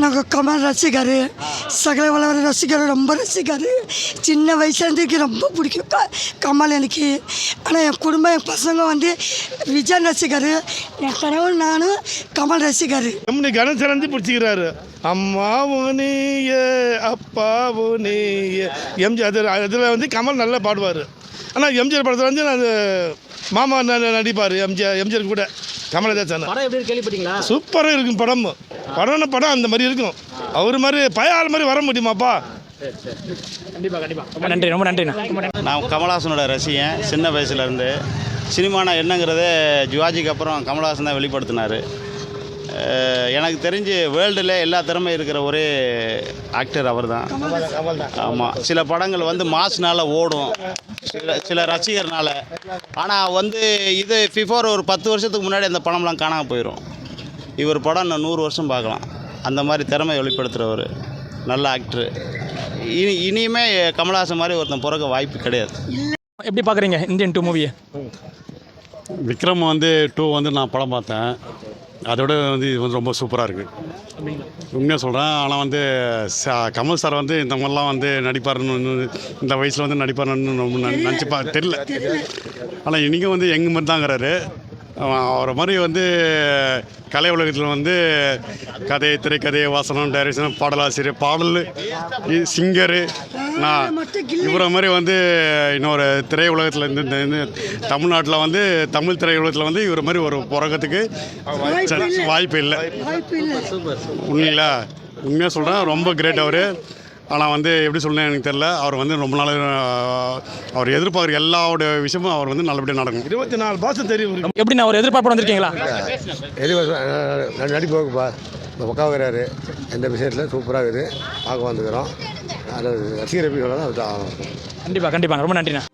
நாங்கள் கமல் ரசிகர், சகல வளவர ரசிகர், ரொம்ப ரசிகர். சின்ன வயசுலேருந்து எனக்கு ரொம்ப பிடிக்கும் கமல் எனக்கு. ஆனால் என் குடும்பம், என் பசங்க வந்து விஜய் ரசிகர், என் கணவன் நானும் கமல் ரசிகர். நம்முடைய கணேசன் பிடிச்சிக்கிறாரு. அம்மாவும் நீய அப்பாவும் நீய எம்ஜிஆர் அதில் வந்து கமல் நல்லா பாடுவார். ஆனால் எம்ஜிஆர் படத்தில் வந்து அது மாமா நடிப்பார். எம்ஜிஆர் கூட கமலஹாசன். படம் எப்படி கேள்விப்பட்டீங்களா? சூப்பராக இருக்கும் படம் அந்த மாதிரி இருக்கும். அவர் மாதிரி பயாள் மாதிரி வர முடியுமாப்பா? கண்டிப்பாக கண்டிப்பாக. ரொம்ப நன்றி, ரொம்ப நன்றி. நான் கமலஹாசனோட ரசிகன். சின்ன வயசுலேருந்து சினிமானா என்னங்கிறதே ஜிவாஜிக்கு அப்புறம் கமலஹாசன் தான் வெளிப்படுத்தினார். எனக்கு தெரிஞ்சு வேர்ல்டில் எல்லா திறமையும் இருக்கிற ஒரே ஆக்டர் அவர் தான். ஆமாம், சில படங்கள் வந்து மாஸ்னால் ஓடும், சில ரசிகர்னால். ஆனால் வந்து இது பிஃபோர் ஒரு 10 வருஷத்துக்கு முன்னாடி அந்த படம்லாம் காணாமல் போயிடும். இவர் படம் இன்னும் 100 வருஷம் பார்க்கலாம். அந்த மாதிரி திறமை வெளிப்படுத்துகிறவர் நல்ல ஆக்டரு. இனியுமே கமலஹாசன் மாதிரி ஒருத்தன் பிறக்க வாய்ப்பு கிடையாது. எப்படி பார்க்குறீங்க இந்தியன் 2 மூவியை? விக்ரம் வந்து 2 வந்து நான் படம் பார்த்தேன். அதோட வந்து இது வந்து ரொம்ப சூப்பராக இருக்குது, உண்மையாக சொல்கிறேன். ஆனால் வந்து கமல் சார் வந்து இந்த மாதிரிலாம் வந்து நடிப்பாருன்னு, இந்த வயசில் வந்து நடிப்பாருன்னு ரொம்ப நினச்சிப்பா தெரியல. ஆனால் இன்றைக்கும் வந்து எங்கள் மாதிரி தாங்கிறாரு. அவரை மாதிரி வந்து கலை உலகத்தில் வந்து கதை, திரைக்கதை, வாசனம், டைரக்ஷன், பாடலாசிரியர், பாடல், சிங்கரு, நான் இவரை மாதிரி வந்து இன்னொரு திரை உலகத்தில் இந்த தமிழ்நாட்டில் வந்து தமிழ் திரை உலகத்தில் வந்து இவரை மாதிரி ஒரு பிறக்கத்துக்கு வாய்ப்பு இல்லை. உண்மைங்களா? உண்மையாக சொல்கிறேன், ரொம்ப கிரேட் அவர். ஆனால் வந்து எப்படி சொல்லணும் எனக்கு தெரியல. அவர் வந்து ரொம்ப நாள் அவர் எதிர்பார்க்குற எல்லாவோட விஷயமும் அவர் வந்து நல்லபடியாக நடக்கும். 24 பாசம் தெரியும். எப்படி நான் ஒரு எதிர்பார்ப்பு வந்திருக்கீங்களா? நடிப்புப்பா பக்காவுகிறாரு. எந்த விஷயத்தில் சூப்பராக இருக்குது, பார்க்க வந்துக்கிறோம். அது ரசிகர் எப்படி சொல்லலாம். கண்டிப்பாக கண்டிப்பாக. ரொம்ப நன்றிண்ணா.